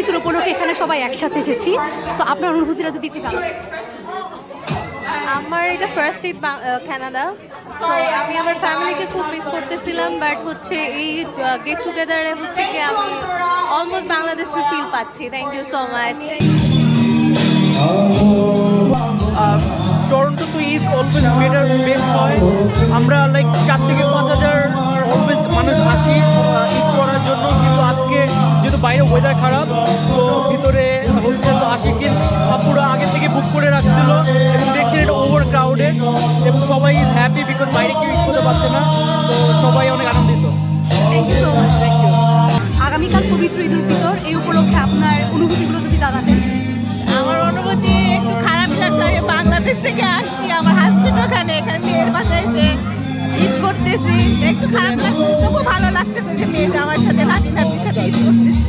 ঈদের উপলক্ষে এখানে সবাই একসাথে এসেছি, তো আপনার অনুভূতিটা যদি একটু জানান। আমার এটা ফার্স্ট ঈদ কানাডা, সো আমি আমার ফ্যামিলিকে খুব মিস করতেছিলাম, বাট হচ্ছে এই গেট টুগেদারে হচ্ছে কি আমি অলমোস্ট বাংলাদেশের ফিল পাচ্ছি। Thank you so much. Toronto তো ঈদ অলওয়েজ বেটার বেস্ট হয়। আমরা লাইক 4 থেকে 5,000 অলওয়েজ মানুষ আসি ঈদ করার জন্য, কিন্তু আজকে যেহেতু বাইরে ওয়েদার খারাপ, তো ভিতরে হচ্ছে তো আশিকিন পুরো আগে থেকে বুক করে রাখছিল এবং দেখছেন এটা ওভার ক্রাউডেড এবং সবাই ইজ হ্যাপি বিকজ বাইরে কেউ ঈদ করতে পারছে না, তো সবাই অনেক আনন্দিত। Thank you so much. Thank you. আগামীকাল পবিত্র ঈদ উল ফিতর, এই উপলক্ষে আপনার অনুভূতিগুলো যদি জানাতেন। আমার অনুভূতি একটু খারাপ লাগছে, আমি বাংলাদেশ থেকে আসছি, আমার হাজবেন্ড ওখানে, এখানে মেয়ের বাসায় এসে ঈদ করতেছি, একটু খারাপ লাগছে, তবু ভালো লাগতেছে যে মেয়ে আমার সাথে নাতির সাথে ঈদ করতেছি।